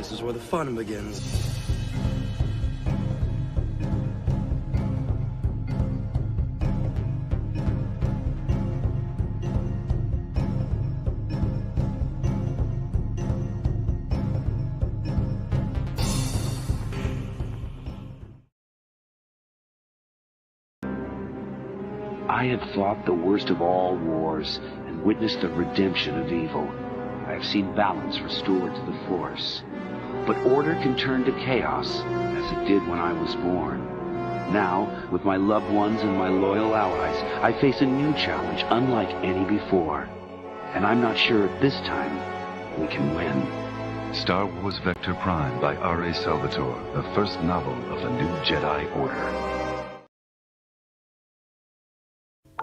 This is where the fun begins. I have fought the worst of all wars and witnessed the redemption of evil. I have seen balance restored to the Force. But order can turn to chaos, as it did when I was born. Now, with my loved ones and my loyal allies, I face a new challenge unlike any before. And I'm not sure at this time we can win. Star Wars Vector Prime by R.A. Salvatore, the first novel of the new Jedi Order.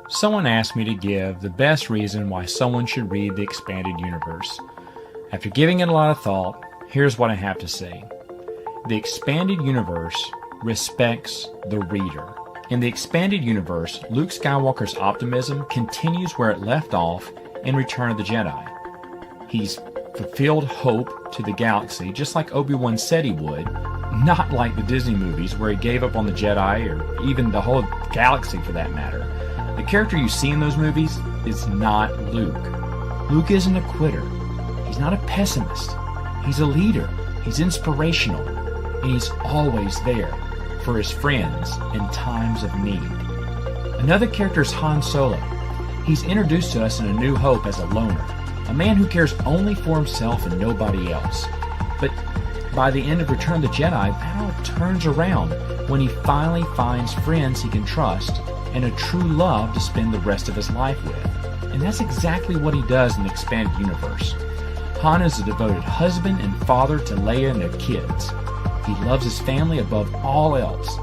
Someone asked me to give the best reason why someone should read the expanded universe. After giving it a lot of thought, here's what I have to say. The expanded universe respects the reader. In the expanded universe, Luke Skywalker's optimism continues where it left off in Return of the Jedi. He's fulfilled hope to the galaxy, just like Obi-Wan said he would, not like the Disney movies where he gave up on the Jedi or even the whole galaxy for that matter. The character you see in those movies is not Luke. Luke isn't a quitter. He's not a pessimist. He's a leader. He's inspirational. And he's always there for his friends in times of need. Another character is Han Solo. He's introduced to us in A New Hope as a loner, a man who cares only for himself and nobody else. But by the end of Return of the Jedi, that all turns around when he finally finds friends he can trust and a true love to spend the rest of his life with. And that's exactly what he does in the expanded universe. Han is a devoted husband and father to Leia and their kids. He loves his family above all else.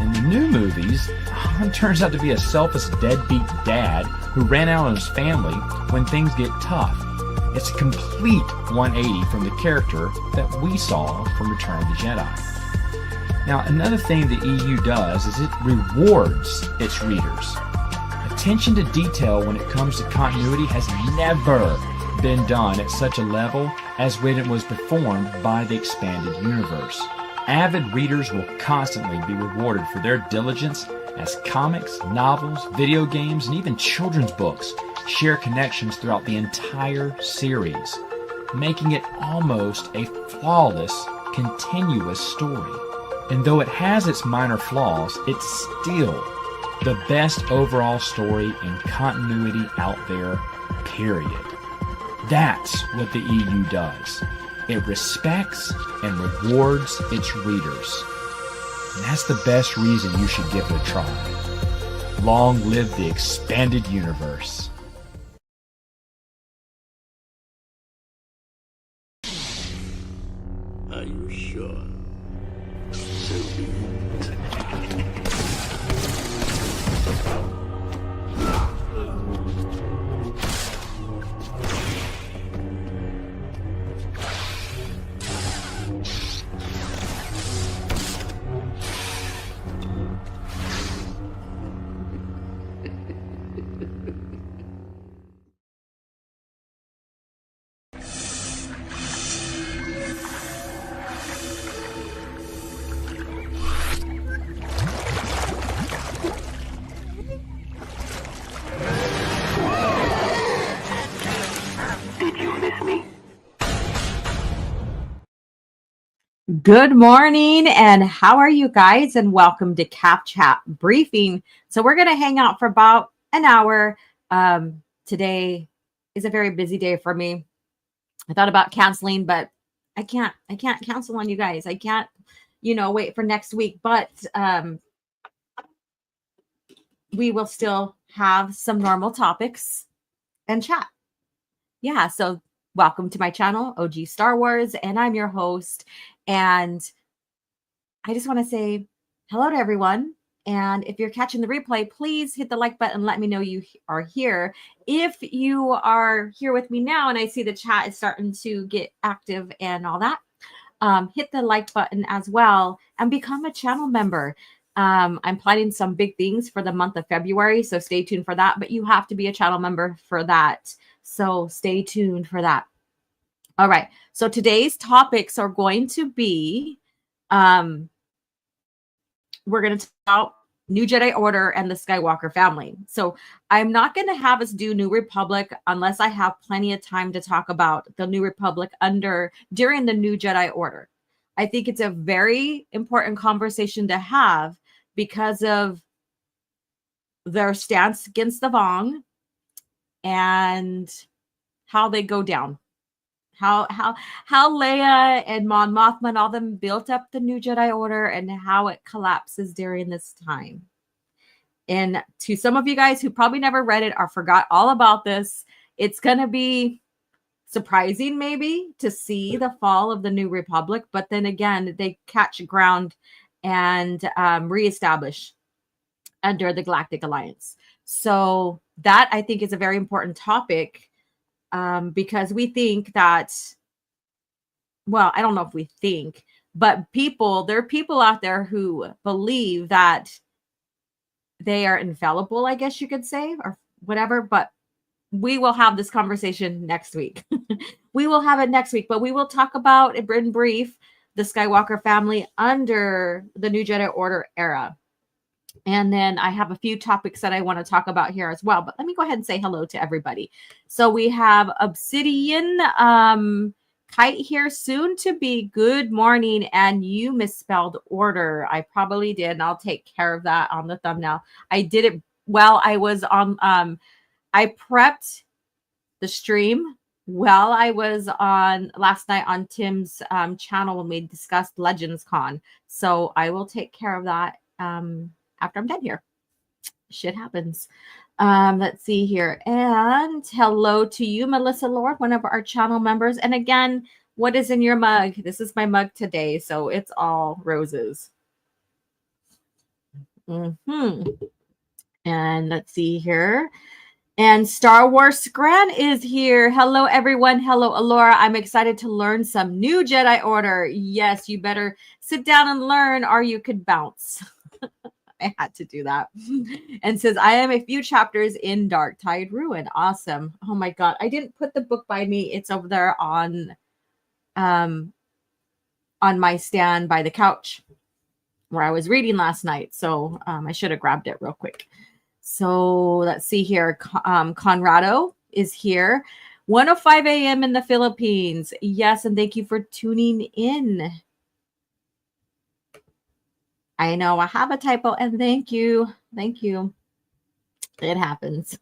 In the new movies, Han turns out to be a selfish deadbeat dad who ran out on his family when things get tough. It's a complete 180 from the character that we saw from Return of the Jedi. Now, another thing the EU does is it rewards its readers. Attention to detail when it comes to continuity has never been done at such a level as when it was performed by the expanded universe. Avid readers will constantly be rewarded for their diligence as comics, novels, video games, and even children's books share connections throughout the entire series, making it almost a flawless, continuous story. And though it has its minor flaws, it's still the best overall story in continuity out there, period. That's what the EU does. It respects and rewards its readers. And that's the best reason you should give it a try. Long live the expanded universe. Are you sure? So be it. Good morning, and how are you guys? And welcome to CAF Chat Briefing. So we're going to hang out for about an hour. Today is a very busy day for me. I thought about canceling, but I can't cancel on you guys. I can't, wait for next week, but we will still have some normal topics and chat. Yeah, so welcome to my channel, OG Star Wars, and I'm your host. And I just want to say hello to everyone. And if you're catching the replay, please hit the like button. Let me know you are here. If you are here with me now and I see the chat is starting to get active and all that, hit the like button as well and become a channel member. I'm planning some big things for the month of February, so stay tuned for that. But you have to be a channel member for that. So stay tuned for that. All right. So today's topics are going to be, we're going to talk about New Jedi Order and the Skywalker family. So I'm not going to have us do New Republic unless I have plenty of time to talk about the New Republic during the New Jedi Order. I think it's a very important conversation to have because of their stance against the Vong and how they go down. How Leia and Mon Mothma and all them built up the New Jedi Order and how it collapses during this time. And to some of you guys who probably never read it or forgot all about this, it's going to be surprising maybe to see the fall of the New Republic. But then again, they catch ground and reestablish under the Galactic Alliance. So that I think is a very important topic. Because we think that, well, I don't know if we think, but there are people out there who believe that they are infallible, I guess you could say, or whatever, but we will have this conversation next week. We will have it next week, but we will talk about, in brief, the Skywalker family under the New Jedi Order era. And then I have a few topics that I want to talk about here as well. But let me go ahead and say hello to everybody. So we have Obsidian Kite here, soon to be. Good morning. And you misspelled order. I probably did. And I'll take care of that on the thumbnail. I did it while I was on. I prepped the stream while I was on last night on Tim's channel when we discussed Legends Con. So I will take care of that. After I'm done here. Shit happens. Let's see here. And hello to you, Melissa Lord, one of our channel members. And again, what is in your mug? This is my mug today, so it's all roses. And let's see here. And Star Wars Grant is here. Hello, everyone. Hello, Alora. I'm excited to learn some new Jedi Order. Yes, you better sit down and learn or you could bounce. I had to do that. And says, I am a few chapters in Dark Tide Ruin. Awesome. Oh my God. I didn't put the book by me. It's over there on my stand by the couch where I was reading last night. So I should have grabbed it real quick. So let's see here. Conrado is here. 1:05 a.m. in the Philippines. Yes. And thank you for tuning in. I know I have a typo, and thank you. Thank you. It happens.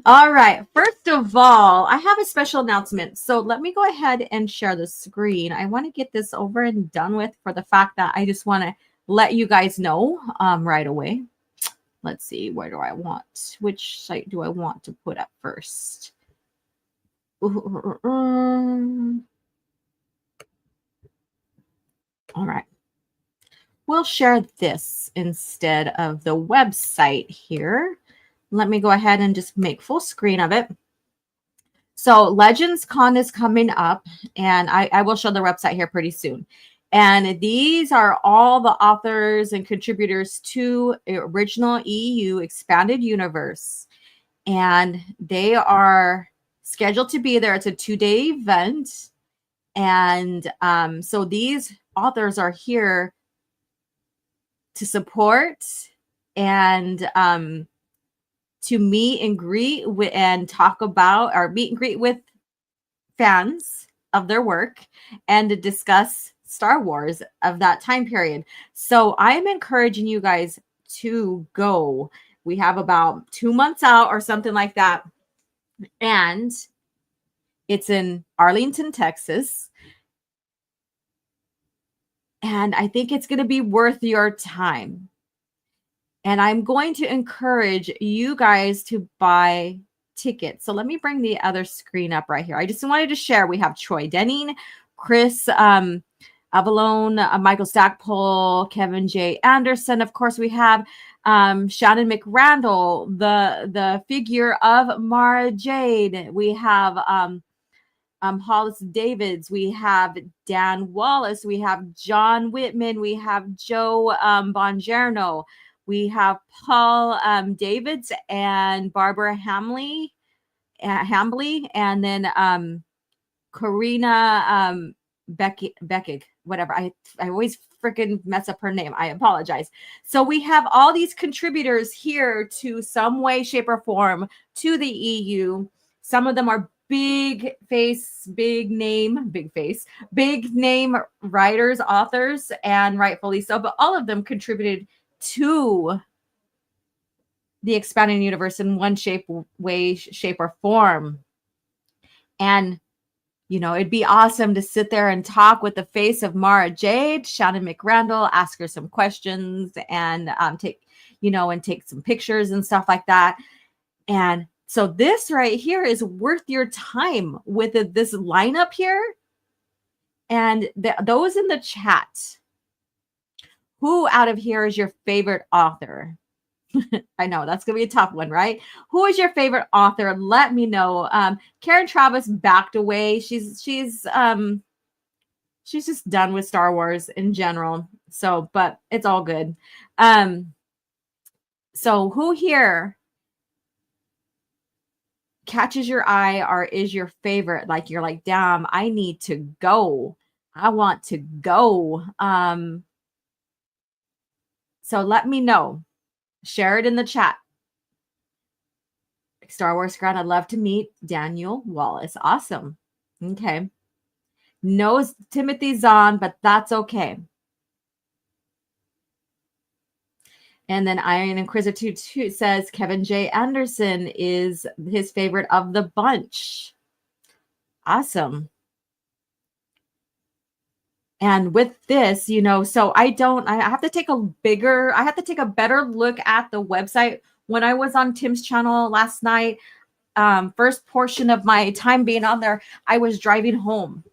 All right. First of all, I have a special announcement. So let me go ahead and share the screen. I want to get this over and done with for the fact that I just want to let you guys know right away. Let's see. Where do I want? Which site do I want to put up first? All right. We'll share this instead of the website here. Let me go ahead and just make full screen of it. So Legends Con is coming up, and I will show the website here pretty soon. And these are all the authors and contributors to original EU Expanded Universe. And they are scheduled to be there. It's a 2-day event. And so these authors are here to support and to meet and greet with and talk about or meet and greet with fans of their work and to discuss Star Wars of that time period. So I'm encouraging you guys to go. We have about 2 months out or something like that. And it's in Arlington, Texas. And I think it's going to be worth your time. And I'm going to encourage you guys to buy tickets. So let me bring the other screen up right here. I just wanted to share. We have Troy Denning, Chris Avalone, Michael Stackpole, Kevin J. Anderson. Of course, we have Shannon McRandall, the figure of Mara Jade. We have Hollis Davids, we have Dan Wallace, we have John Whitman, we have Joe Bongiorno, we have Paul Davids and Barbara Hambley, and then Karina Beckig, whatever. I always freaking mess up her name. I apologize. So we have all these contributors here to some way, shape, or form to the EU. Some of them are big name writers, authors, and rightfully so, but all of them contributed to the expanding universe in one shape, or form. And it'd be awesome to sit there and talk with the face of Mara Jade, Shannon McRandall, ask her some questions, and take some pictures and stuff like that. And so this right here is worth your time with this lineup here. And those in the chat, who out of here is your favorite author? I know that's gonna be a tough one, right? Who is your favorite author? Let me know. Karen Travis backed away. She's just done with Star Wars in general. So, but it's all good. So who here catches your eye or is your favorite? Like you're like, damn, I need to go. I want to go. So let me know. Share it in the chat. Star Wars Ground, I'd love to meet Daniel Wallace. Awesome. Okay. No Timothy Zahn, but that's okay. And then Iron Inquisitor 2 says Kevin J. Anderson is his favorite of the bunch. Awesome. And with this, so I have to take a better look at the website. When I was on Tim's channel last night, first portion of my time being on there, I was driving home.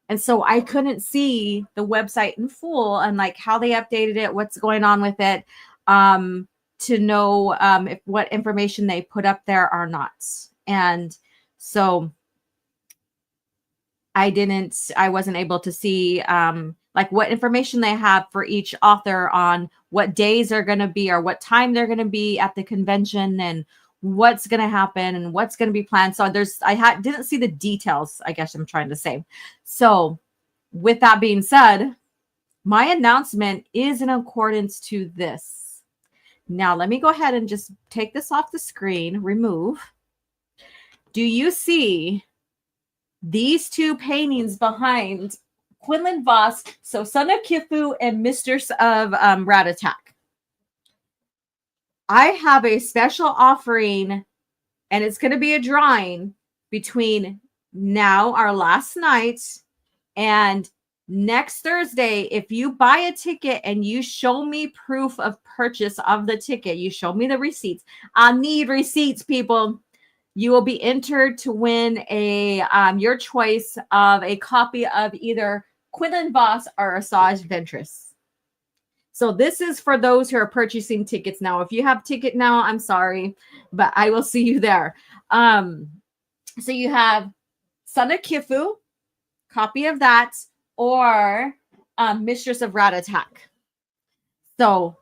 And so I couldn't see the website in full and like how they updated it, what's going on with it, to know if what information they put up there are not. And so I wasn't able to see like what information they have for each author on what days are going to be or what time they're going to be at the convention and what's going to happen and what's going to be planned. So didn't see the details, I guess I'm trying to say. So with that being said, my announcement is in accordance to this. Now, let me go ahead and just take this off the screen, remove. Do you see these two paintings behind Quinlan Voss, so Son of Kifu and Mistress of Rat Attack? I have a special offering, and it's going to be a drawing between now, our last night, and next Thursday. If you buy a ticket and you show me proof of purchase of the ticket, you show me the receipts. I need receipts, people. You will be entered to win your choice of a copy of either Quinlan Voss or Asajj Ventress. So this is for those who are purchasing tickets now. If you have ticket now, I'm sorry, but I will see you there. So you have Son of Kifu, copy of that, or Mistress of Rat Attack. So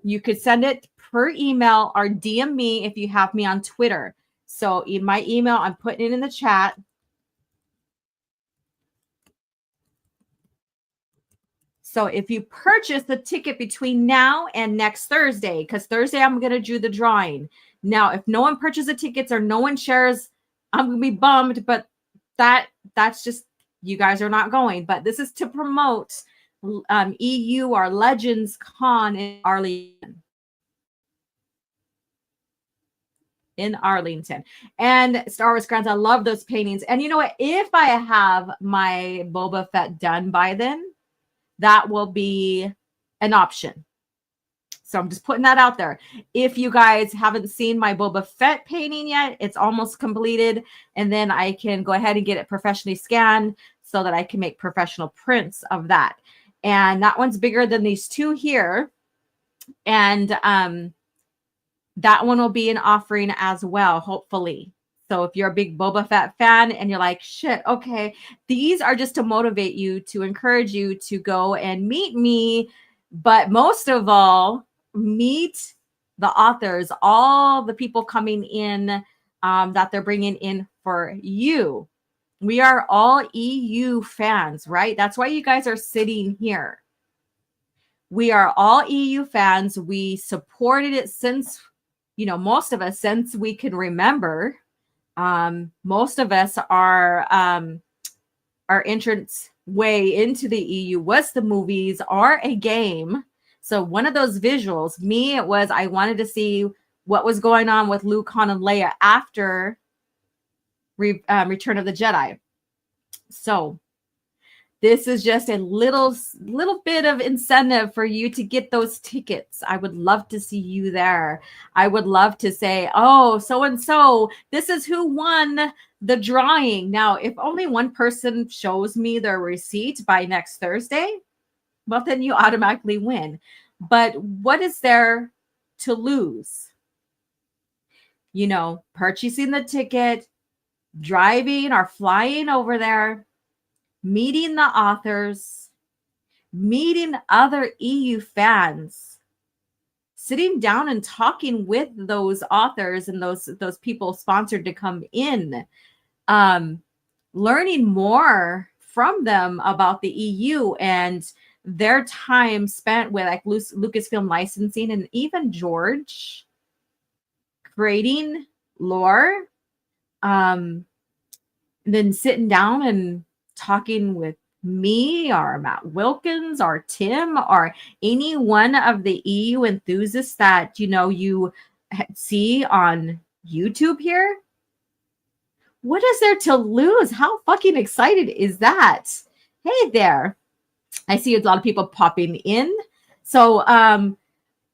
you could send it per email or DM me if you have me on Twitter. So in my email, I'm putting it in the chat. So if you purchase the ticket between now and next Thursday, because Thursday I'm going to do the drawing. Now, if no one purchases tickets or no one shares, I'm going to be bummed, but that's just, you guys are not going. But this is to promote EU or Legends Con in Arlington. And Star Wars Grants, I love those paintings. And you know what? If I have my Boba Fett done by then, that will be an option. So I'm just putting that out there. If you guys haven't seen my Boba Fett painting yet, it's almost completed. And then I can go ahead and get it professionally scanned so that I can make professional prints of that. And that one's bigger than these two here. And that one will be an offering as well, hopefully. So if you're a big Boba Fett fan and you're like, shit, okay, these are just to motivate you, to encourage you to go and meet me. But most of all, meet the authors, all the people coming in that they're bringing in for you. We are all EU fans, right? That's why you guys are sitting here. We are all EU fans. We supported it since, most of us, since we can remember. Most of us are our entrance way into the EU was the movies or a game. So one of those visuals, me, it was I wanted to see what was going on with Luke, Han, and Leia after Return of the Jedi. So this is just a little bit of incentive for you to get those tickets. I would love to see you there. I would love to say, oh, so-and-so, this is who won the drawing. Now, if only one person shows me their receipt by next Thursday, well, then you automatically win. But what is there to lose? Purchasing the ticket, driving or flying over there, meeting the authors, meeting other EU fans, sitting down and talking with those authors and those people sponsored to come in, learning more from them about the EU and their time spent with like Lucasfilm licensing and even George creating lore, then sitting down and talking with me or Matt Wilkins or Tim or any one of the EU enthusiasts that you see on YouTube here. What is there to lose? How fucking excited is that? Hey there. I see a lot of people popping in. So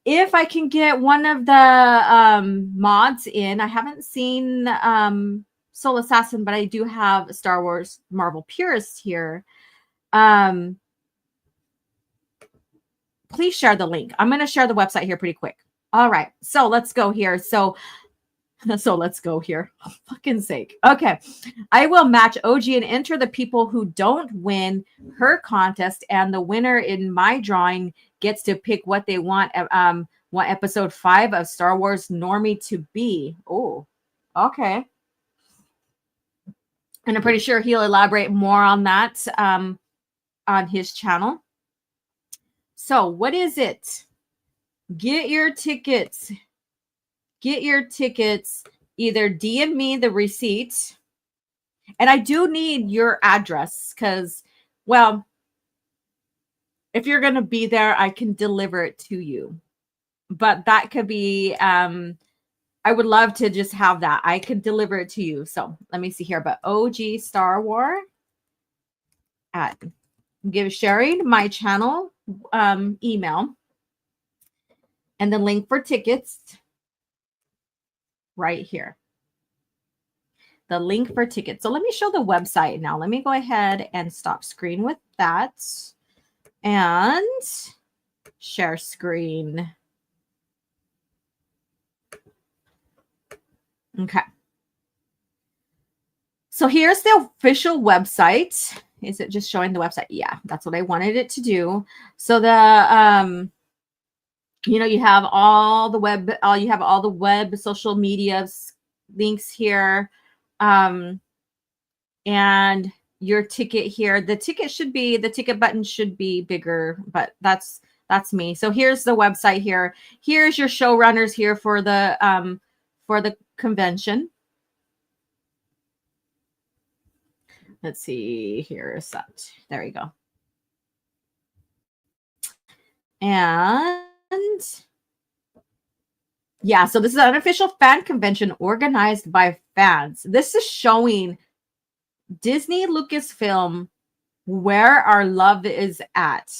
if I can get one of the mods in, I haven't seen Soul Assassin, but I do have Star Wars Marvel Purist here. Please share the link. I'm going to share the website here pretty quick. All right. So let's go here. So let's go here. Oh, fucking sake. Okay. I will match OG and enter the people who don't win her contest, and the winner in my drawing gets to pick what they want episode 5 of Star Wars Normie to be. Oh, okay. And I'm pretty sure he'll elaborate more on that on his channel. So what is it? Get your tickets. Get your tickets. Either DM me the receipt. And I do need your address because, well, if you're going to be there, I can deliver it to you. But that could be, I would love to just have that. I could deliver it to you. So let me see here. But OG Star War sharing my channel email and the link for tickets right here. The link for tickets. So let me show the website now. Let me go ahead and stop screen with that and share screen. Okay. So here's the official website. Is it just showing the website? Yeah, that's what I wanted it to do. So the you have all the web social media links here. And your ticket here, the ticket button should be bigger, but that's me. So here's the website here. Here's your showrunners here for the convention. Let's see, here's that. There we go. And yeah, so this is an unofficial fan convention organized by fans. This is showing Disney Lucasfilm where our love is at.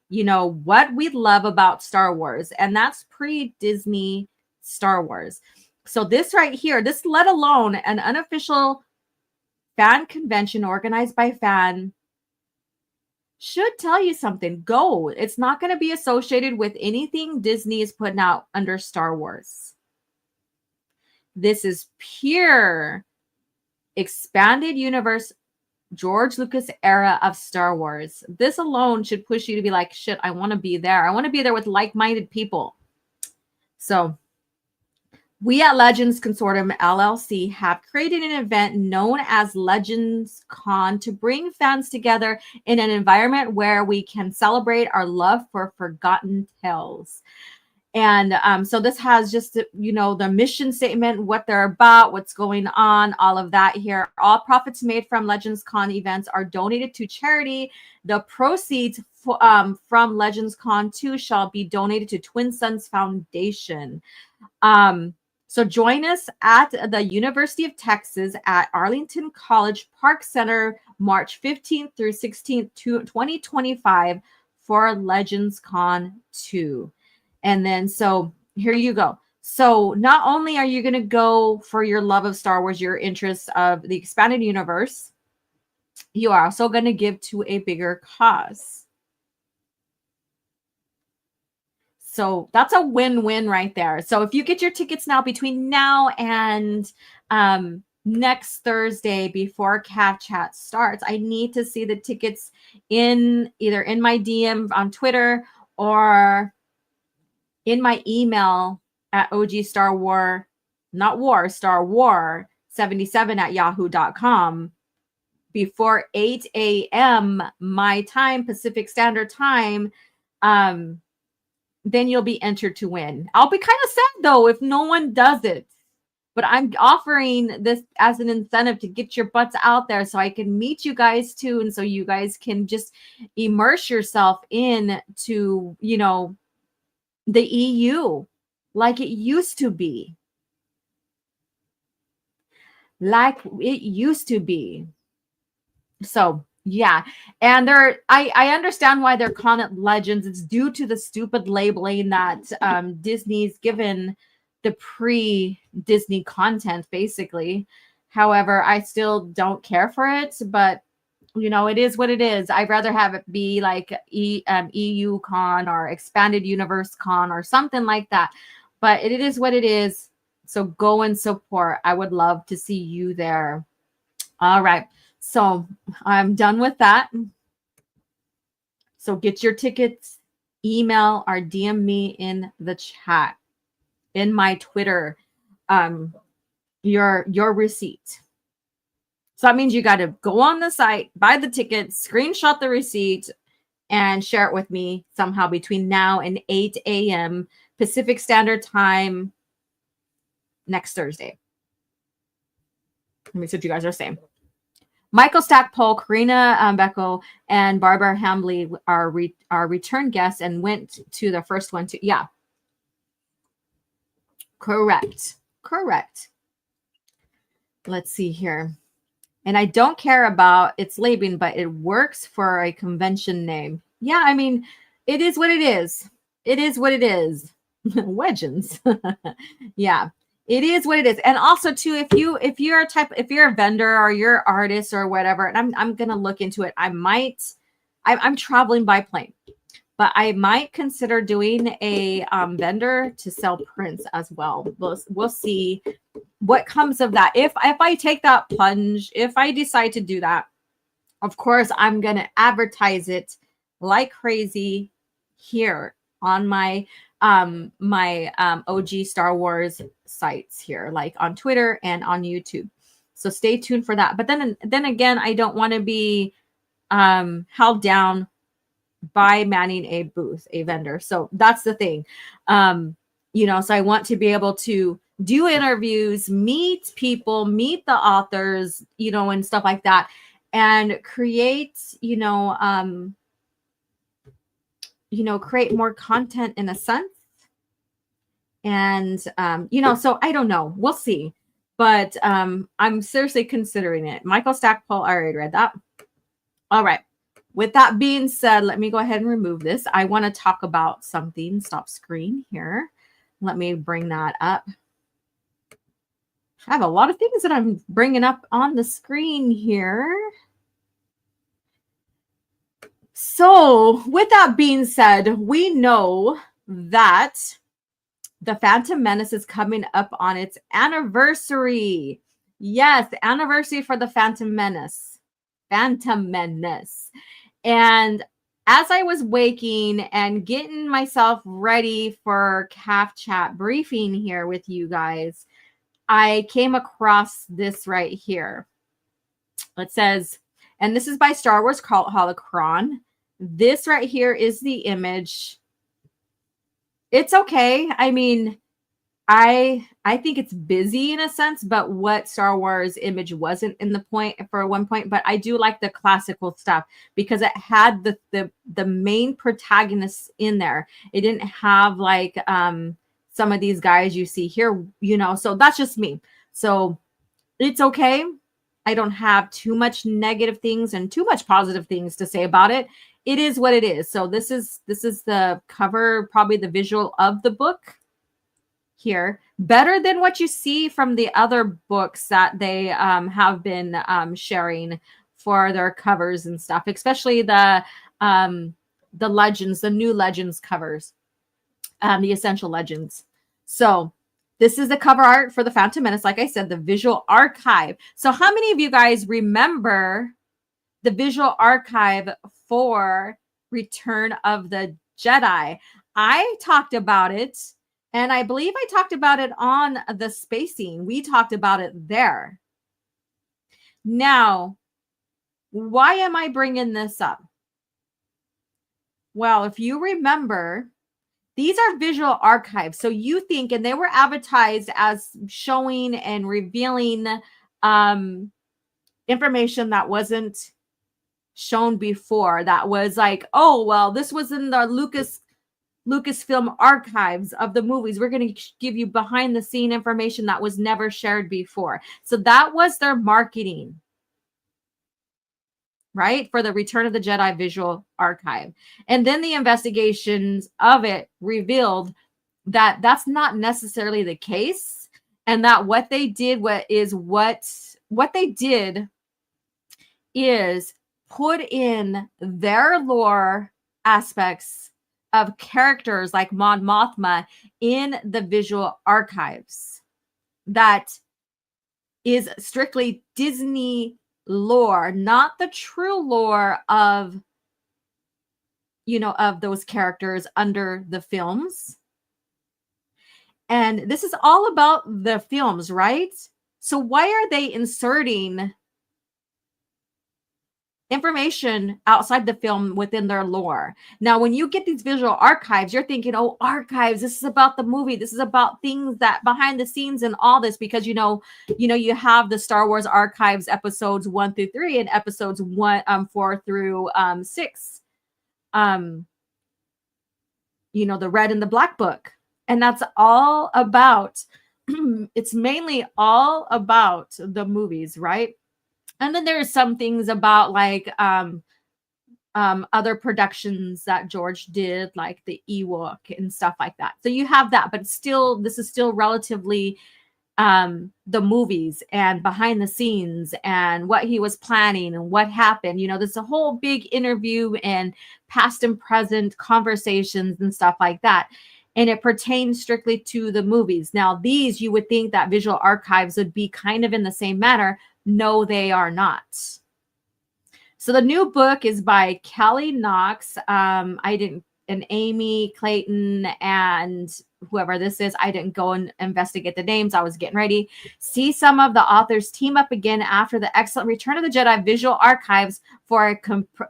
What we love about Star Wars, and that's pre-Disney Star Wars. So this right here, this let alone an unofficial fan convention organized by fan should tell you something. Go. It's not going to be associated with anything Disney is putting out under Star Wars. This is pure expanded universe, George Lucas era of Star Wars. This alone should push you to be like, shit, I want to be there. I want to be there with like-minded people. So We at Legends Consortium LLC have created an event known as Legends Con to bring fans together in an environment where we can celebrate our love for forgotten tales. And so this has just, the mission statement, what they're about, what's going on, all of that here. All profits made from Legends Con events are donated to charity. The proceeds from Legends Con 2 shall be donated to Twin Sons Foundation. So join us at the University of Texas at Arlington College Park Center, March 15th through 16th, 2025 for Legends Con 2. And then, so here you go. So not only are you going to go for your love of Star Wars, your interest of the expanded universe, you are also going to give to a bigger cause. So that's a win-win right there. So if you get your tickets now between now and next Thursday before CAF chat starts, I need to see the tickets either in my DM on Twitter or in my email at Star War77 at yahoo.com before 8 a.m. my time, Pacific Standard Time. Then you'll be entered to win. I'll be kind of sad though if no one does it, but I'm offering this as an incentive to get your butts out there so I can meet you guys too, and so you guys can just immerse yourself into, the EU like it used to be. So yeah, and I understand why they're calling it Legends. It's due to the stupid labeling that Disney's given the pre-Disney content, basically. However, I still don't care for it, but it is what it is. I'd rather have it be like EU Con or Expanded Universe Con or something like that. But it is what it is. So go and support. I would love to see you there. All right. So I'm done with that. So get your tickets, email or DM me in the chat, in my Twitter, your receipt. So that means you got to go on the site, buy the tickets, screenshot the receipt, and share it with me somehow between now and 8 a.m. Pacific Standard Time next Thursday. Let me see what you guys are saying. Michael Stackpole, Karina Beckel, and Barbara Hambley are return guests and went to the first one too. Yeah. Correct. Let's see here. And I don't care about its labeling, but it works for a convention name. Yeah, I mean, it is what it is. Legends. Yeah. It is what it is. And also too, if you're a vendor or you're an artist or whatever, and I'm gonna look into it. I'm traveling by plane, but I might consider doing a vendor to sell prints as well. We'll see what comes of that. If I take that plunge, if I decide to do that, of course I'm gonna advertise it like crazy here on my OG Star Wars sites here, like on Twitter and on YouTube. So stay tuned for that. But then again, I don't want to be held down by manning a booth, a vendor. So that's the thing. So I want to be able to do interviews, meet people, meet the authors, and stuff like that, and create, create more content in a sense. And, so I don't know. We'll see. But I'm seriously considering it. Michael Stackpole, I already read that. All right. With that being said, let me go ahead and remove this. I want to talk about something. Stop screen here. Let me bring that up. I have a lot of things that I'm bringing up on the screen here. So with that being said, we know that the Phantom Menace is coming up on its anniversary. Yes, the anniversary for the Phantom Menace. And as I was waking and getting myself ready for CAF chat briefing here with you guys, I came across this right here. It says, and this is by Star Wars Holocron. This right here is the image. It's okay. I mean, I think it's busy in a sense, but what Star Wars image wasn't in the point for one point, but I do like the classical stuff because it had the main protagonists in there. It didn't have like some of these guys you see here, you know, so that's just me. So it's okay. I don't have too much negative things and too much positive things to say about it. It is what it is. So this is the cover, probably the visual of the book. Here, better than what you see from the other books that they have been sharing for their covers and stuff, especially the legends, the new legends covers, the essential legends. So this is the cover art for the Phantom Menace. Like I said, the visual archive. So how many of you guys remember the visual archive for Return of the Jedi? I talked about it. And I believe I talked about it on the spacing. We talked about it there. Now, why am I bringing this up? Well, if you remember, these are visual archives. So you think, and they were advertised as showing and revealing information that wasn't shown before. That was like, oh, well, this was in the Lucasfilm archives of the movies. We're going to give you behind the scene information that was never shared before. So that was their marketing, right? For the Return of the Jedi visual archive. And then the investigations of it revealed that that's not necessarily the case. And that what they did is put in their lore aspects of characters like Mon Mothma in the visual archives. That is strictly Disney lore, not the true lore of, you know, of those characters under the films. And this is all about the films, right? So why are they inserting information outside the film within their lore? Now, when you get these visual archives, you're thinking, oh, archives, this is about the movie. This is about things that behind the scenes and all this, because, you you have the Star Wars archives episodes 1 through 3 and episodes 4 through 6. The Red and the Black Book. And that's all about, it's mainly all about the movies, right? And then there's some things about like other productions that George did, like the Ewok and stuff like that. So you have that, but still, this is still relatively the movies and behind the scenes and what he was planning and what happened. There's a whole big interview and past and present conversations and stuff like that. And it pertains strictly to the movies. Now, these, you would think that visual archives would be kind of in the same manner. No, they are not. So the new book is by Kelly Knox. And Amy Clayton and whoever this is. I didn't go and investigate the names. I was getting ready. See some of the authors team up again after the excellent Return of the Jedi visual archives for a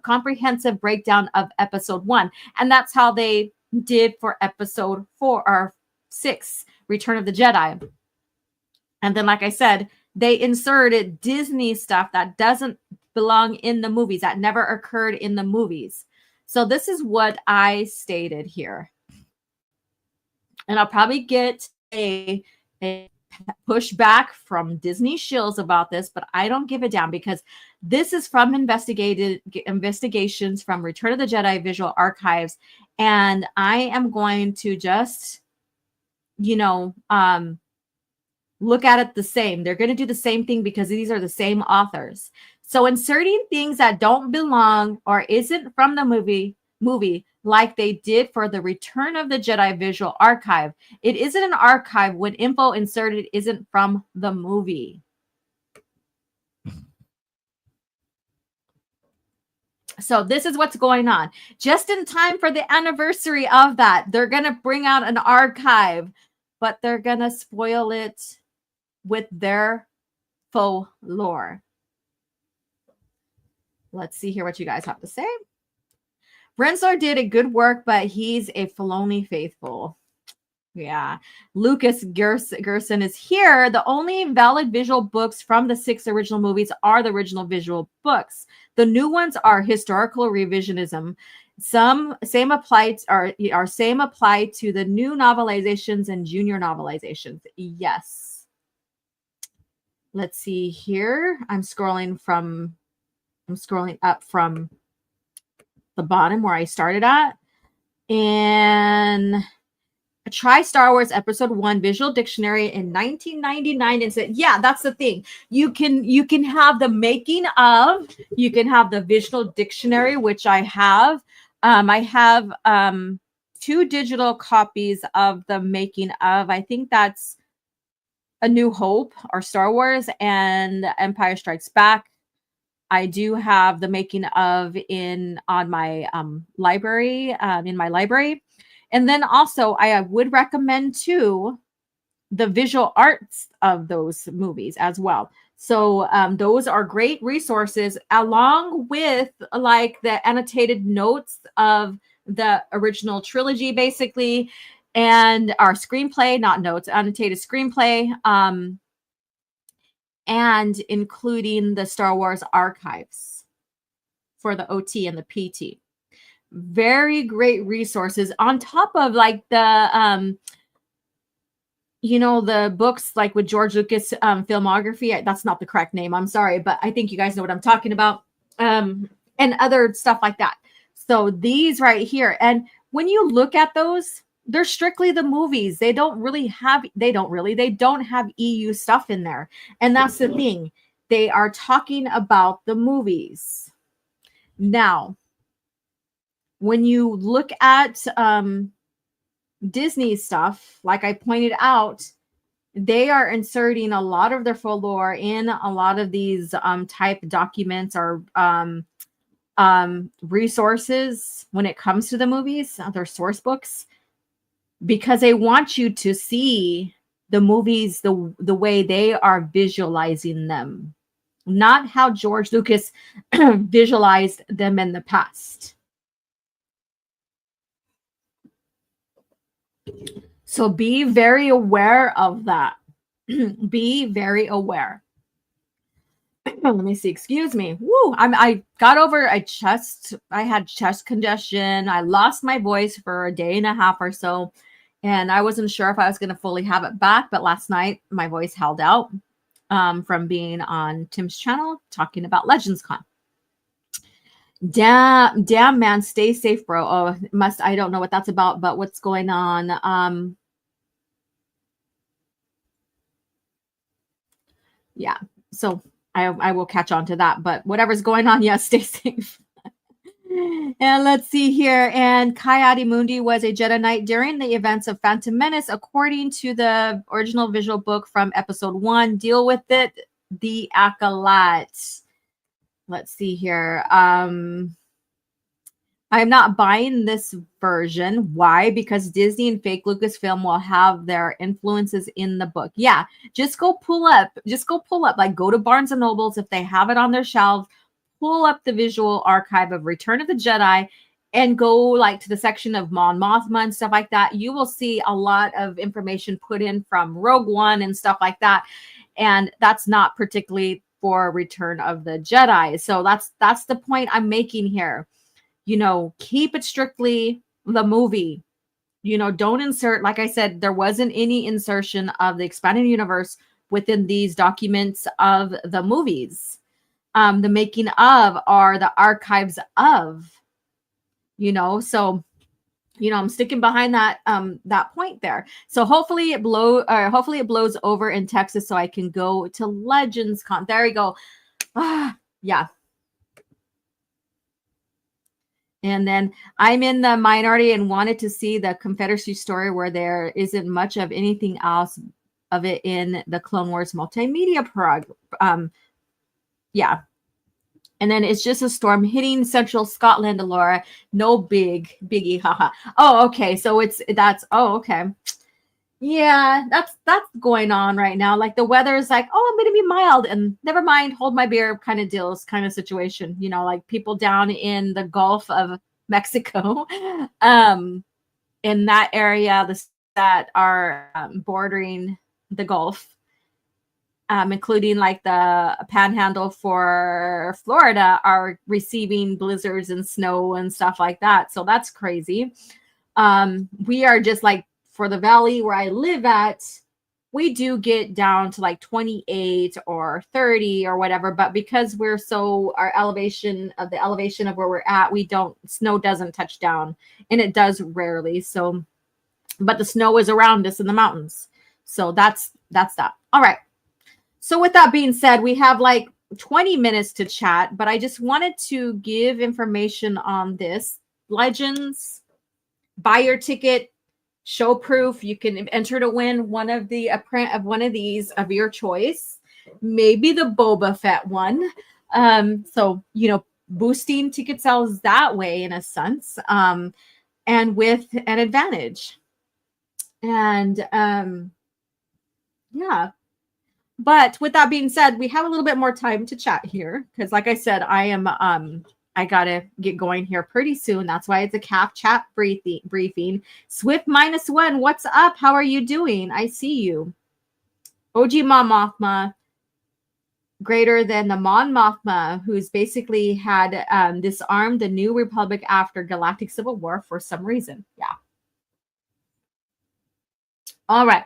comprehensive breakdown of episode 1. And that's how they did for episode 4 or 6, Return of the Jedi. And then, like I said, they inserted Disney stuff that doesn't belong in the movies, that never occurred in the movies. So this is what I stated here. And I'll probably get a pushback from Disney shills about this, but I don't give a damn, because this is from investigations from Return of the Jedi visual archives. And I am going to just, look at it the same. They're going to do the same thing because these are the same authors. So inserting things that don't belong or isn't from the movie, like they did for the Return of the Jedi visual archive. It isn't an archive when info inserted isn't from the movie. So this is what's going on. Just in time for the anniversary of that, they're going to bring out an archive, but they're going to spoil it with their faux lore. Let's see here what you guys have to say. Rensler did a good work, but he's a Filoni faithful. Yeah. Lucas Gerson is here. The only valid visual books from the 6 original movies are the original visual books. The new ones are historical revisionism. Same apply to the new novelizations and junior novelizations. Yes. Let's see here. I'm scrolling up from the bottom where I started at. And try Star Wars Episode 1 Visual Dictionary in 1999 and said, yeah, that's the thing. You can have the making of, you can have the visual dictionary, which I have. I have 2 digital copies of the making of. I think that's A New Hope or Star Wars and Empire Strikes Back. I do have the making of in my library. And then also I would recommend too the visual arts of those movies as well. So those are great resources along with like the annotated notes of the original trilogy basically, and our screenplay, not notes, annotated screenplay, and including the Star Wars archives for the OT and the PT. Very great resources on top of like the the books like with George Lucas filmography. That's not the correct name, I'm sorry, but I think you guys know what I'm talking about, and other stuff like that. So these right here, and when you look at those, they're strictly the movies. They don't have EU stuff in there, and that's the thing. They are talking about the movies. Now when you look at Disney stuff, like I pointed out, they are inserting a lot of their full lore in a lot of these type documents or resources when it comes to the movies, their source books, because they want you to see the movies the way they are visualizing them, not how George Lucas visualized them in the past. So be very aware of that. Be very aware. Let me see. Excuse me. Woo! I had chest congestion. I lost my voice for a day and a half or so, and I wasn't sure if I was going to fully have it back. But last night my voice held out from being on Tim's channel talking about Legends Con. Damn, man, stay safe, bro. Oh, I don't know what that's about, but what's going on? Yeah, so I will catch on to that, but whatever's going on, yeah, stay safe. And let's see here. And Kai Adimundi was a Jedi Knight during the events of Phantom Menace, according to the original visual book from Episode 1. Deal with it, the Acolyte. Let's see here. I'm not buying this version. Why? Because Disney and fake Lucasfilm will have their influences in the book. Yeah, just go pull up. Like go to Barnes and Nobles if they have it on their shelves. Pull up the visual archive of Return of the Jedi and go like to the section of Mon Mothma and stuff like that. You will see a lot of information put in from Rogue One and stuff like that. And that's not particularly for Return of the Jedi. So that's the point I'm making here. Keep it strictly the movie. Don't insert, like I said, there wasn't any insertion of the expanded universe within these documents of the movies. The making of are the archives of, so I'm sticking behind that point there. So hopefully it blows over in Texas so I can go to Legends Con. There we go. Yeah. And then I'm in the minority and wanted to see the Confederacy story where there isn't much of anything else of it in the Clone Wars multimedia program. Yeah. And then it's just a storm hitting central Scotland, Laura. No biggie, haha. Oh, okay. So okay. Yeah, that's going on right now. Like the weather is like, oh, I'm gonna be mild and never mind, hold my beer kind of deals, kind of situation. You know, like people down in the Gulf of Mexico, in that area, that are bordering the Gulf, including like the panhandle for Florida, are receiving blizzards and snow and stuff like that. So that's crazy. We are just like, for the valley where I live at, we do get down to like 28 or 30 or whatever. But because we're our elevation of where we're at, snow doesn't touch down, and it does rarely. So, but the snow is around us in the mountains. So that's that. All right. So with that being said, we have like 20 minutes to chat, but I just wanted to give information on this. Legends, buy your ticket, show proof. You can enter to win one of a print of one of these of your choice, maybe the Boba Fett one. So, boosting ticket sales that way in a sense, and with an advantage. And yeah. But with that being said, we have a little bit more time to chat here because, like I said, I gotta get going here pretty soon. That's why it's a CAF chat briefing. Swift -1, what's up? How are you doing? I see you. OG Mon Mothma, greater than the Mon Mothma, who's basically had disarmed the New Republic after Galactic Civil War for some reason. Yeah. All right.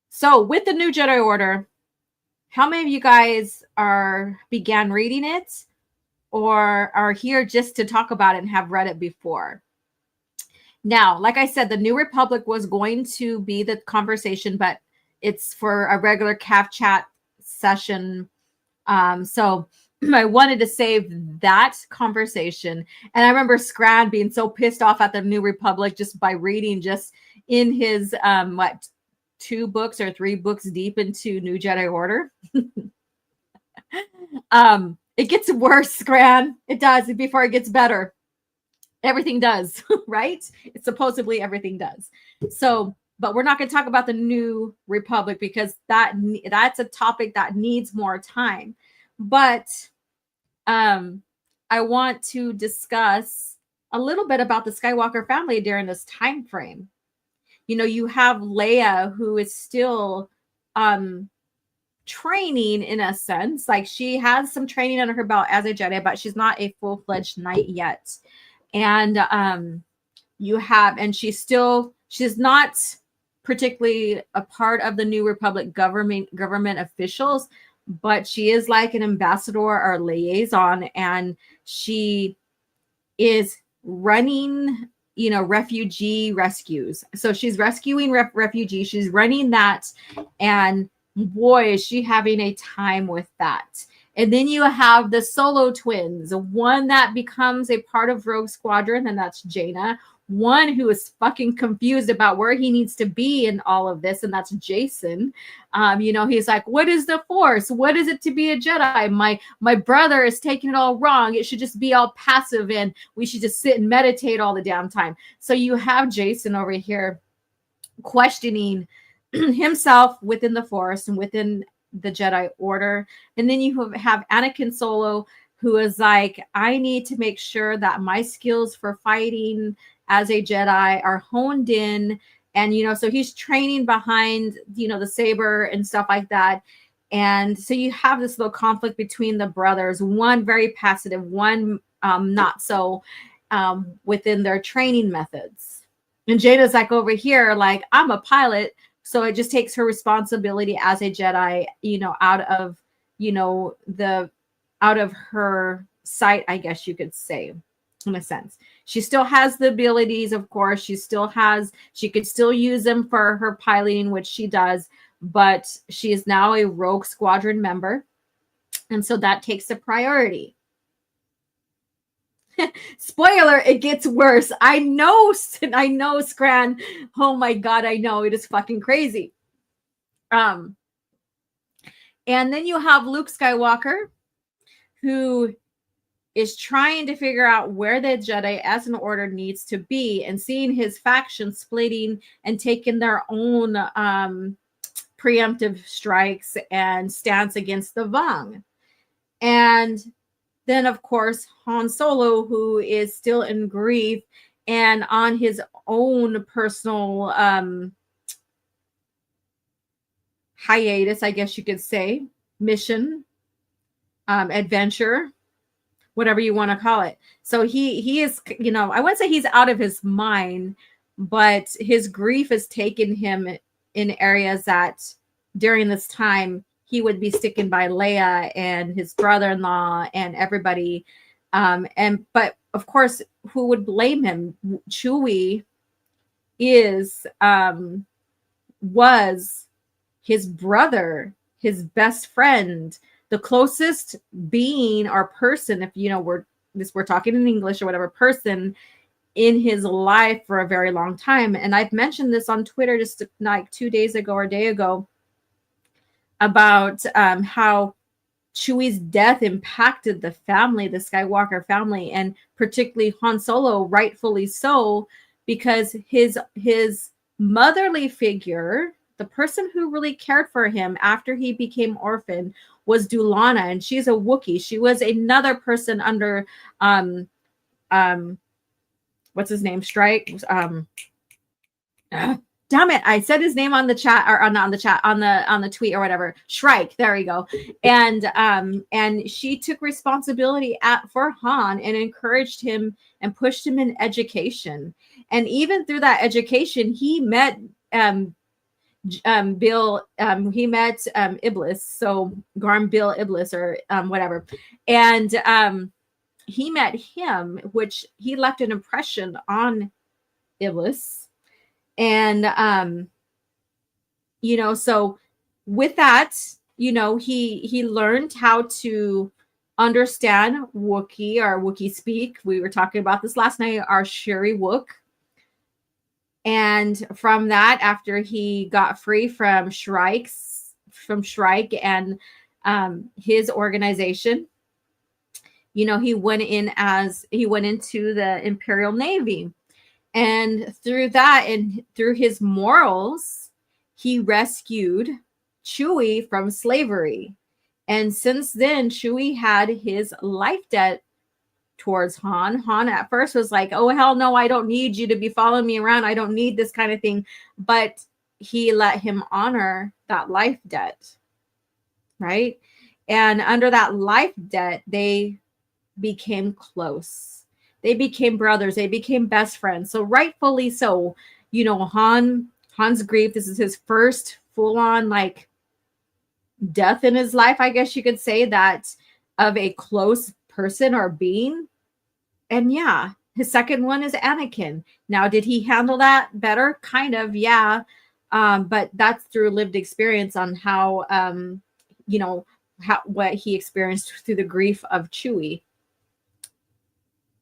So with the new Jedi Order, how many of you guys began reading it or are here just to talk about it and have read it before? Now, like I said, the New Republic was going to be the conversation, but it's for a regular CAF chat session. So I wanted to save that conversation. And I remember Scran being so pissed off at the New Republic just by reading just in his, 2 books or 3 books deep into New Jedi Order. It gets worse, Scran. It does before it gets better. Everything does, right? It's supposedly everything does. So, but we're not going to talk about the New Republic because that's a topic that needs more time. But I want to discuss a little bit about the Skywalker family during this time frame. You have Leia, who is still training in a sense. Like she has some training under her belt as a Jedi, but she's not a full-fledged knight yet. And she's not particularly a part of the New Republic government officials, but she is like an ambassador or liaison, and she is running refugee rescues. So she's rescuing refugees. She's running that. And boy, is she having a time with that. And then you have the Solo twins, one that becomes a part of Rogue Squadron, and that's Jaina. One who is fucking confused about where he needs to be in all of this, and that's Jason. He's like, what is the Force? What is it to be a Jedi? My brother is taking it all wrong. It should just be all passive, and we should just sit and meditate all the damn time. So you have Jason over here questioning himself within the Force and within the Jedi Order. And then you have Anakin Solo, who is like, I need to make sure that my skills for fighting as a Jedi are honed in. And, so he's training behind, the saber and stuff like that. And so you have this little conflict between the brothers, one very passive, one not so within their training methods. And Jada's like over here, like, I'm a pilot. So it just takes her responsibility as a Jedi, out of her sight, I guess you could say, in a sense. She still has the abilities, of course. She could still use them for her piloting, which she does, but she is now a Rogue Squadron member. And so that takes the priority. Spoiler, it gets worse. I know, Scran. Oh my God, I know. It is fucking crazy. And then you have Luke Skywalker, who is trying to figure out where the Jedi as an order needs to be, and seeing his faction splitting and taking their own preemptive strikes and stance against the Vong. And then, of course, Han Solo, who is still in grief and on his own personal hiatus, I guess you could say, mission, adventure, whatever you want to call it. So he is, you know, I wouldn't say he's out of his mind, but his grief has taken him in areas that during this time he would be sticking by Leia and his brother-in-law and everybody. But of course, who would blame him? Chewie was his brother, his best friend, the closest being or person, if you know we're talking in English or whatever, person in his life for a very long time. And I've mentioned this on Twitter just like 2 days ago or a day ago about how Chewie's death impacted the family, the Skywalker family, and particularly Han Solo, rightfully so, because his motherly figure, the person who really cared for him after he became orphaned, was Dulana, and she's a Wookiee. She was another person under what's his name? Strike. Damn it! I said his name on the chat, or not on the chat, on the tweet or whatever. Shrike. There we go. And she took responsibility for Han and encouraged him and pushed him in education. And even through that education, he met Bill. He met Iblis. So Garm Bill Iblis or whatever, and he met him, which he left an impression on Iblis. And you know, so with that, you know, he learned how to understand Wookiee or Wookiee speak. We were talking about this last night, our Shuri Wook. And from that, after he got free from Shrike and his organization, you know, he went into the Imperial Navy. And through that and through his morals, he rescued Chewie from slavery. And since then, Chewie had his life debt towards Han. Han at first was like, oh, hell no, I don't need you to be following me around. I don't need this kind of thing. But he let him honor that life debt, right? And under that life debt, they became close. They became brothers. They became best friends. So rightfully so, you know, Han's grief. This is his first full-on like death in his life, I guess you could say, that of a close person or being. And yeah, his second one is Anakin. Now, did he handle that better? Kind of, yeah. But that's through lived experience on how, you know, what he experienced through the grief of Chewie.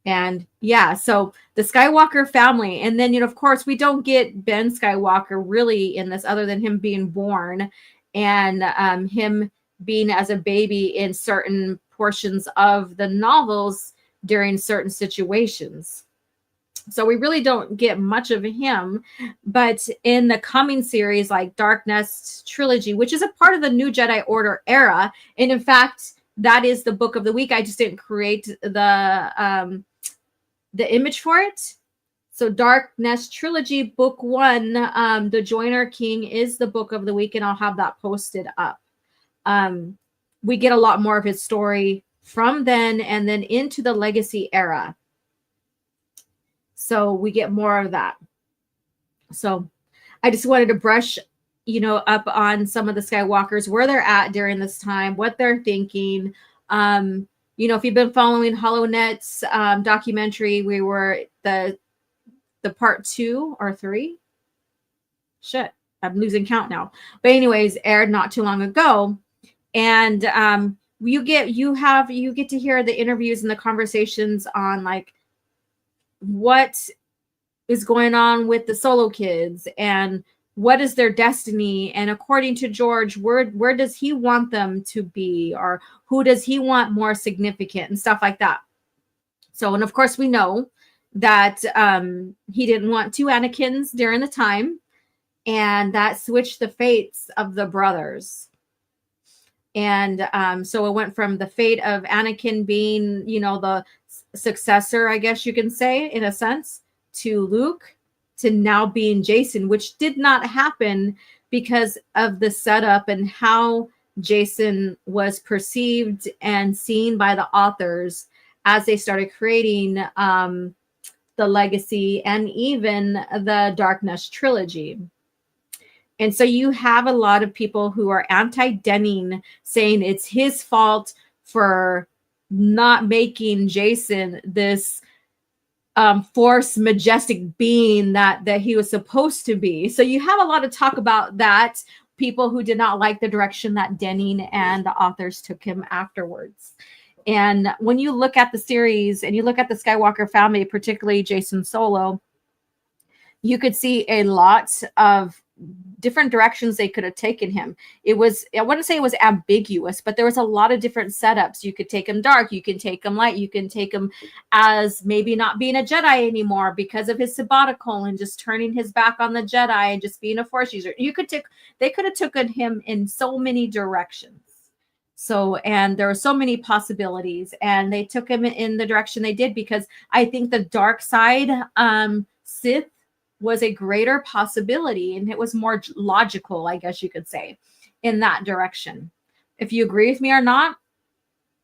And yeah, so the Skywalker family. And then, you know, of course, we don't get Ben Skywalker really in this other than him being born and him being as a baby in certain portions of the novels during certain situations. So we really don't get much of him. But in the coming series like Dark Nest Trilogy, which is a part of the New Jedi Order era, and in fact, that is the book of the week. I just didn't create the image for it. So Dark Nest Trilogy, book 1, the Joiner King is the book of the week, and I'll have that posted up. We get a lot more of his story from then and then into the Legacy era. So we get more of that. So I just wanted to brush, you know, up on some of the Skywalkers, where they're at during this time, what they're thinking. You know, if you've been following HoloNet's documentary, we were the part 2 or 3. Shit, I'm losing count now. But anyways, aired not too long ago, and you get to hear the interviews and the conversations on like what is going on with the Solo kids and what is their destiny, and according to George, where does he want them to be, or who does he want more significant and stuff like that. So, and of course, we know that he didn't want two Anakins during the time, and that switched the fates of the brothers. And so it went from the fate of Anakin being, you know, the successor, I guess you can say, in a sense, to Luke, to now being Jason, which did not happen because of the setup and how Jason was perceived and seen by the authors as they started creating the legacy and even the Darkness trilogy. And so you have a lot of people who are anti-Denning, saying it's his fault for not making Jason this force majestic being that he was supposed to be. So you have a lot of talk about that, people who did not like the direction that Denning and the authors took him afterwards. And when you look at the series and you look at the Skywalker family, particularly Jason Solo, you could see a lot of different directions they could have taken him. It was, I wouldn't say it was ambiguous, but there was a lot of different setups. You could take him dark, you can take him light, you can take him as maybe not being a Jedi anymore because of his sabbatical and just turning his back on the Jedi and just being a Force user. You could take, they could have taken him in so many directions. So, and there were so many possibilities, and they took him in the direction they did because I think the dark side Sith was a greater possibility, and it was more logical, I guess you could say, in that direction. If you agree with me or not,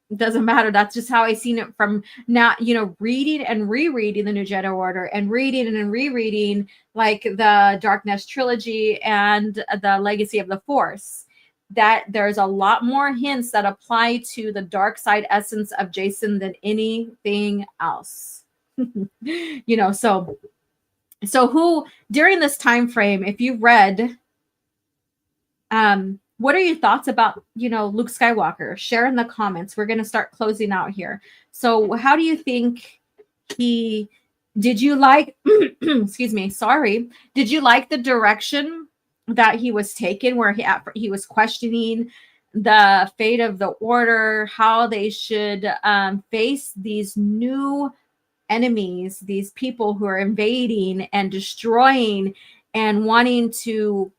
it doesn't matter. That's just how I seen it from now, you know, reading and rereading the New Jedi Order and reading and rereading like the Darkness trilogy and the Legacy of the Force, that there's a lot more hints that apply to the dark side essence of Jason than anything else. You know, so who during this time frame, if you read, what are your thoughts about, you know, Luke Skywalker? Share in the comments. We're going to start closing out here. So how do you think did you like, excuse me, sorry. Did you like the direction that he was taken, where he was questioning the fate of the Order, how they should face these new enemies, these people who are invading and destroying and wanting to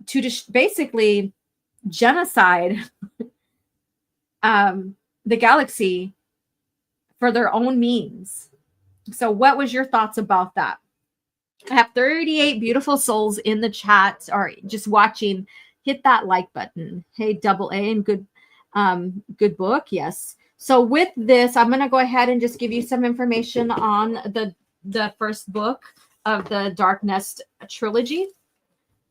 just basically genocide the galaxy for their own means? So what was your thoughts about that? I have 38 beautiful souls in the chat or just watching. Hit that like button. Hey, double A, and good book. Yes. So with this, I'm going to go ahead and just give you some information on the first book of the Darkness trilogy.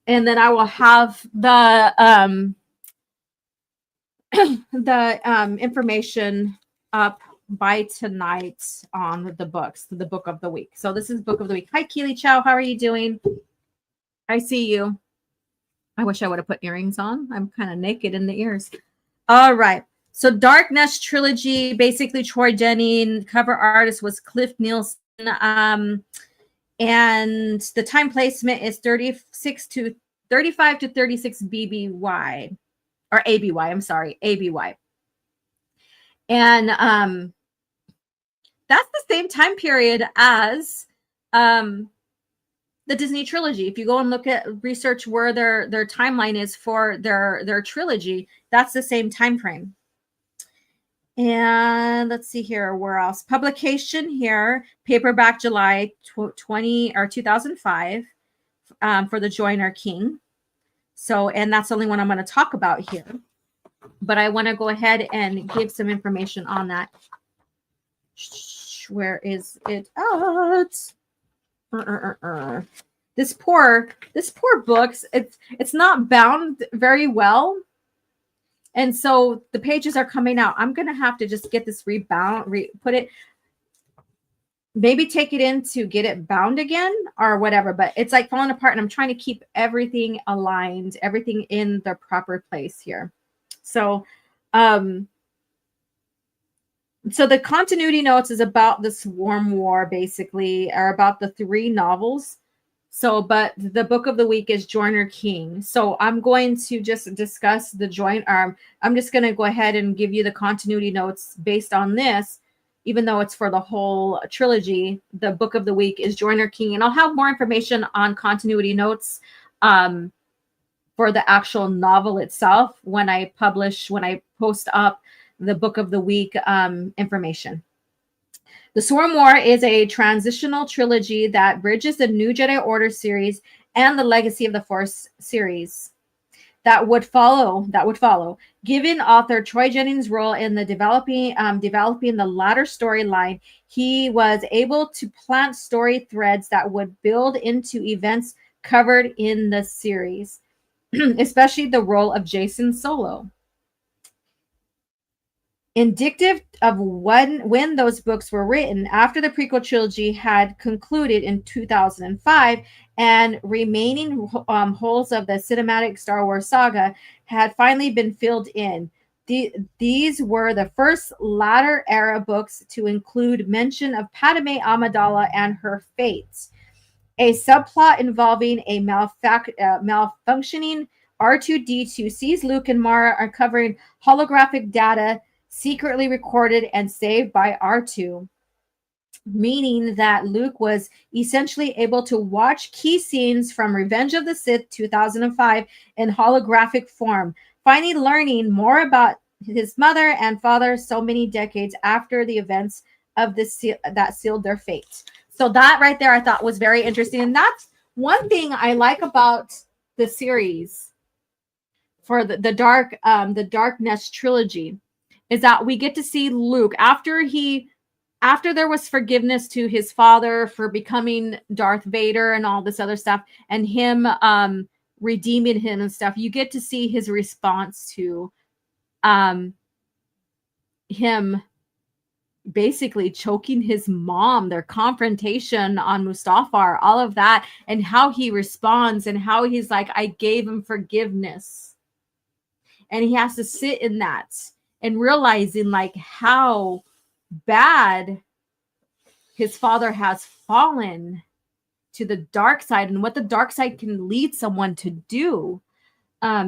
And then I will have the information up by tonight on the books, the book of the week. So this is book of the week. Hi, Keely Chow. How are you doing? I see you. I wish I would have put earrings on. I'm kind of naked in the ears. All right. So Darkness trilogy, basically Troy Denning, cover artist was Cliff Nielsen. And the time placement is 35 to 36 BBY or ABY. I'm sorry, ABY. And that's the same time period as the Disney trilogy. If you go and look at research where their timeline is for their trilogy, that's the same time frame. And let's see here, where else? Publication here, paperback July 2005 for the Joiner King. So, and that's the only one I'm going to talk about here. But I want to go ahead and give some information on that. Where is it at? This poor book, it's not bound very well. And so the pages are coming out. I'm going to have to just get this put it, maybe take it in to get it bound again or whatever, but it's like falling apart, and I'm trying to keep everything aligned, everything in the proper place here. So, so the continuity notes is about the Swarm War, basically, or about the 3 novels. So, but the book of the week is Joiner King. So I'm going to just discuss the I'm just going to go ahead and give you the continuity notes based on this, even though it's for the whole trilogy. The book of the week is Joiner King, and I'll have more information on continuity notes for the actual novel itself when I post up the book of the week information. The Swarm War is a transitional trilogy that bridges the New Jedi Order series and the Legacy of the Force series that would follow. Given author Troy Jennings' role in the developing the latter storyline, he was able to plant story threads that would build into events covered in the series, especially the role of Jason Solo. Indicative of when those books were written, after the prequel trilogy had concluded in 2005 and remaining holes of the cinematic Star Wars saga had finally been filled in. These were the first latter era books to include mention of Padme Amidala and her fate. A subplot involving a malfunctioning R2-D2 sees Luke and Mara uncovering holographic data secretly recorded and saved by R2, meaning that Luke was essentially able to watch key scenes from Revenge of the Sith 2005 in holographic form, finally learning more about his mother and father so many decades after the events of that sealed their fate. So that right there I thought was very interesting, and that's one thing I like about the series for the Darkness trilogy, is that we get to see Luke after there was forgiveness to his father for becoming Darth Vader and all this other stuff, and him redeeming him and stuff. You get to see his response to him basically choking his mom, their confrontation on Mustafar, all of that, and how he responds and how he's like, I gave him forgiveness. And he has to sit in that and realizing like how bad his father has fallen to the dark side and what the dark side can lead someone to do.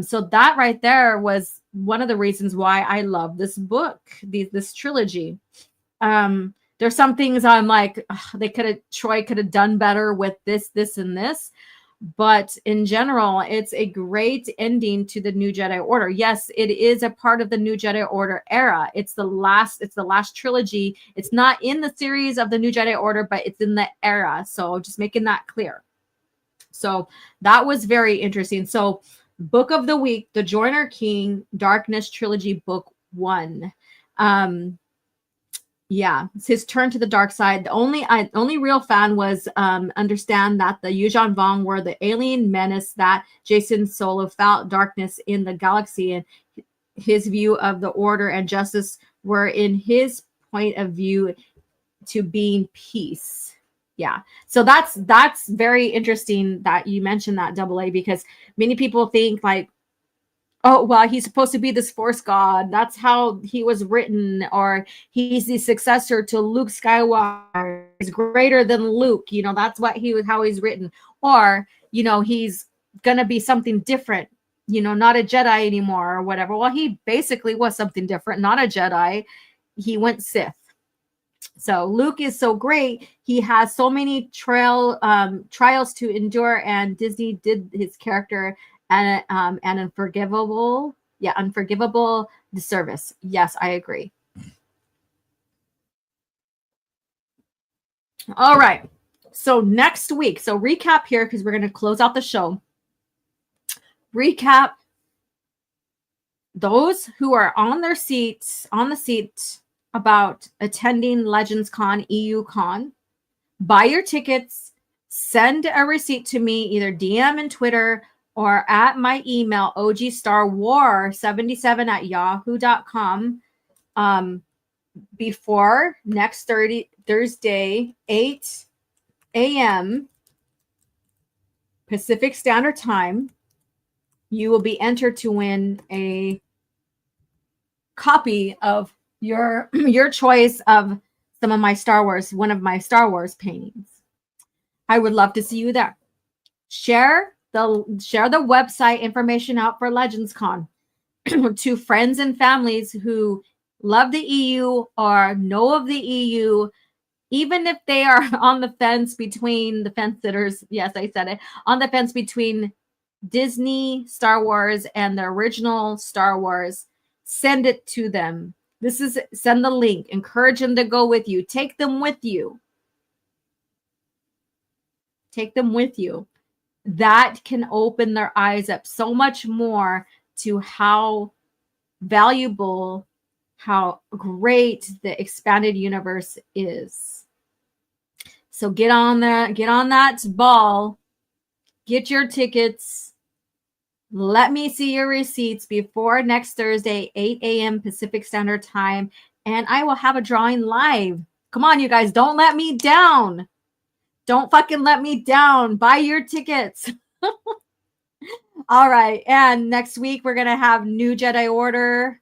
So that right there was one of the reasons why I love this book, this trilogy. There's some things I'm like, Troy could have done better with this, and this. But in general, it's a great ending to the New Jedi Order. Yes, it is a part of the New Jedi Order era. It's the last trilogy. It's not in the series of the New Jedi Order, but it's in the era. So just making that clear. So that was very interesting. So book of the week, the Joiner King Darkness Trilogy, book 1. Yeah, it's his turn to the dark side. The only real fan was understand that the Yuuzhan Vong were the alien menace that Jason Solo felt darkness in the galaxy, and his view of the order and justice were in his point of view to being peace. Yeah, so that's very interesting that you mentioned that, Double A, because many people think like, oh, well, he's supposed to be this Force god. That's how he was written. Or he's the successor to Luke Skywalker. He's greater than Luke. You know, that's how he's written. Or, you know, he's going to be something different, you know, not a Jedi anymore or whatever. Well, he basically was something different, not a Jedi. He went Sith. So Luke is so great. He has so many trials to endure, and Disney did his character and an unforgivable disservice. Yes, I agree. All right. So next week, so recap here because we're going to close out the show. Recap those who are on the seat about attending Legends Con, EU Con. Buy your tickets, send a receipt to me, either DM and Twitter or at my email, ogstarwar77@yahoo.com, before next Thursday, 8 a.m. Pacific Standard Time. You will be entered to win a copy of your choice of one of my Star Wars paintings. I would love to see you there. Share the website information out for Legends Con to friends and families who love the EU or know of the EU, even if they are on the fence between the fence sitters. Yes, I said it. On the fence between Disney, Star Wars, and the original Star Wars. Send it to them. Send the link. Encourage them to go with you. Take them with you. Take them with you. That can open their eyes up so much more to how valuable, how great the expanded universe is. So get on that ball, get your tickets. Let me see your receipts before next Thursday, 8 a.m. Pacific Standard Time, and I will have a drawing live. Come on, you guys, don't let me down. Don't fucking let me down. Buy your tickets. All right. And next week, we're going to have New Jedi Order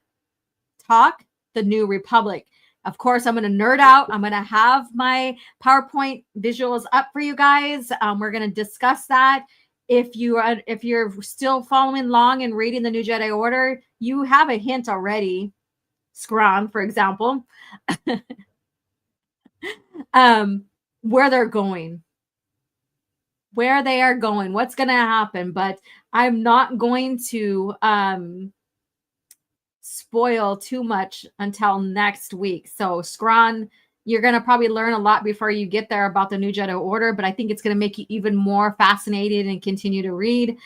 talk, the New Republic. Of course, I'm going to nerd out. I'm going to have my PowerPoint visuals up for you guys. We're going to discuss that. If you're still following along and reading the New Jedi Order, you have a hint already. Scron, for example. Where they're going, where they are going, what's going to happen. But I'm not going to spoil too much until next week. So Scron, you're going to probably learn a lot before you get there about the New Jedi Order, but I think it's going to make you even more fascinated and continue to read.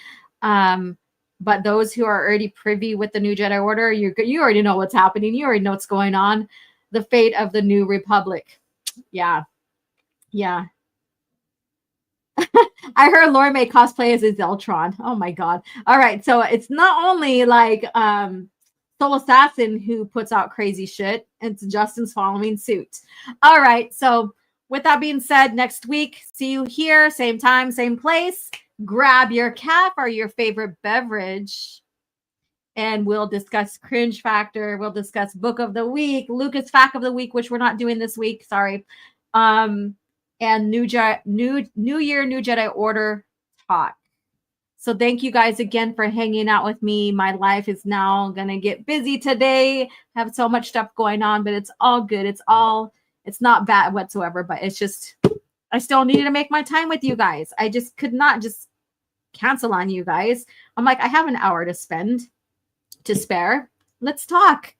But those who are already privy with the New Jedi Order, you already know what's happening. You already know what's going on. The fate of the New Republic. Yeah. Yeah. I heard Laura may cosplay as a Zeltron. Oh my God. All right. So it's not only like Soul Assassin who puts out crazy shit. It's Justin's following suit. All right. So with that being said, next week, see you here, same time, same place. Grab your CAF or your favorite beverage. And we'll discuss Cringe Factor. We'll discuss Book of the Week, Lucas Fact of the Week, which we're not doing this week. Sorry. And New Year, New Jedi Order talk. So thank you guys again for hanging out with me. My life is now going to get busy today. I have so much stuff going on, but it's all good. It's not bad whatsoever, but it's just, I still needed to make my time with you guys. I just could not just cancel on you guys. I'm like, I have an hour to spare. Let's talk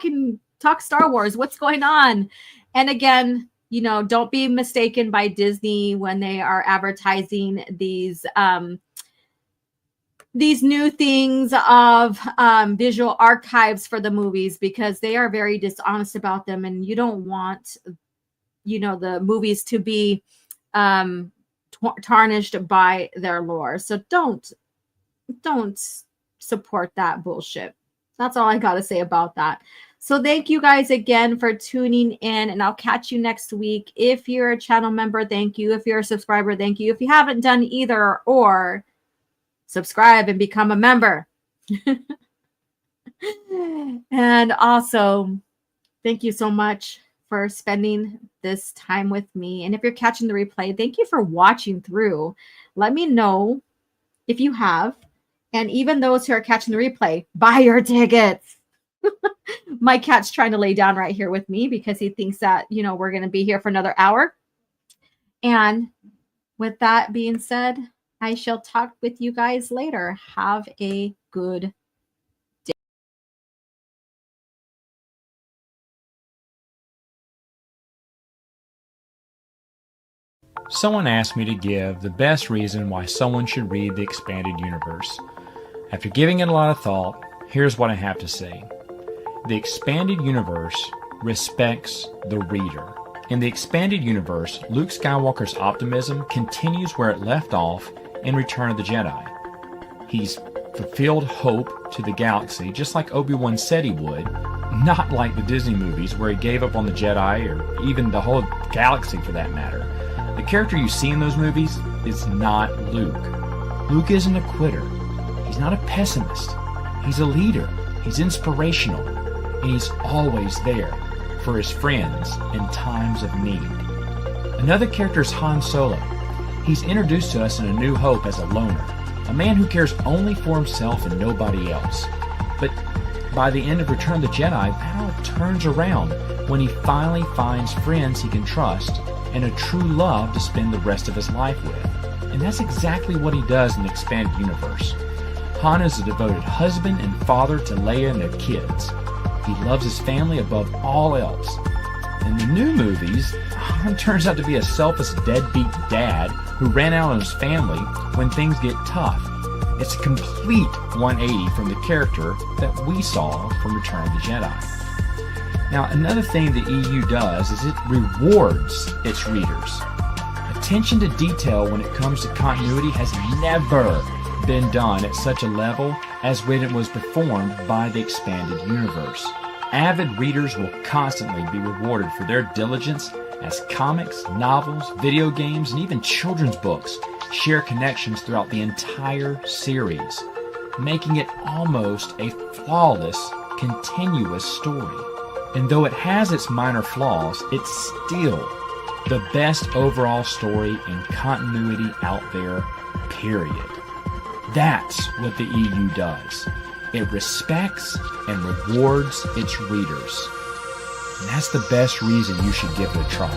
and talk Star Wars. What's going on? And again, don't be mistaken by Disney when they are advertising these new things of visual archives for the movies, because they are very dishonest about them, and you don't want, the movies to be tarnished by their lore. So don't support that bullshit. That's all I got to say about that. So thank you guys again for tuning in, and I'll catch you next week. If you're a channel member, thank you. If you're a subscriber, thank you. If you haven't done either, or subscribe and become a member. And also, thank you so much for spending this time with me. And if you're catching the replay, thank you for watching through. Let me know if you have. And even those who are catching the replay, buy your tickets. My cat's trying to lay down right here with me because he thinks that, we're going to be here for another hour. And with that being said, I shall talk with you guys later. Have a good day. Someone asked me to give the best reason why someone should read the expanded universe. After giving it a lot of thought, here's what I have to say. The expanded universe respects the reader. In the expanded universe, Luke Skywalker's optimism continues where it left off in Return of the Jedi. He's fulfilled hope to the galaxy, just like Obi-Wan said he would, not like the Disney movies where he gave up on the Jedi, or even the whole galaxy for that matter. The character you see in those movies is not Luke. Luke isn't a quitter. He's not a pessimist. He's a leader. He's inspirational. And he's always there for his friends in times of need. Another character is Han Solo. He's introduced to us in A New Hope as a loner, a man who cares only for himself and nobody else. But by the end of Return of the Jedi, that all turns around when he finally finds friends he can trust and a true love to spend the rest of his life with. And that's exactly what he does in the expanded universe. Han is a devoted husband and father to Leia and their kids. He loves his family above all else. In the new movies, Han turns out to be a selfish deadbeat dad who ran out on his family when things get tough. It's a complete 180 from the character that we saw from Return of the Jedi. Now, another thing the EU does is it rewards its readers. Attention to detail when it comes to continuity has never been done at such a level as when it was performed by the expanded universe. Avid readers will constantly be rewarded for their diligence as comics, novels, video games, and even children's books share connections throughout the entire series, making it almost a flawless, continuous story. And though it has its minor flaws, it's still the best overall story and continuity out there, period. That's what the EU does. It respects and rewards its readers. And that's the best reason you should give it a try.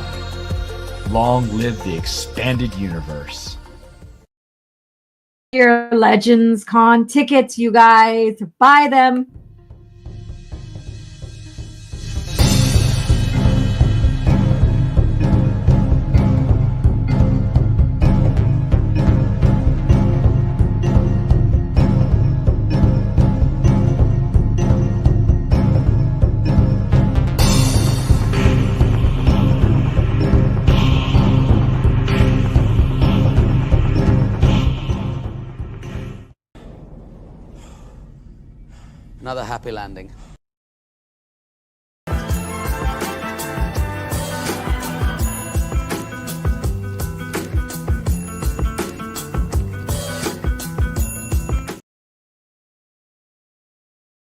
Long live the expanded universe. Your Legends Con tickets, you guys. Buy them. Another happy landing.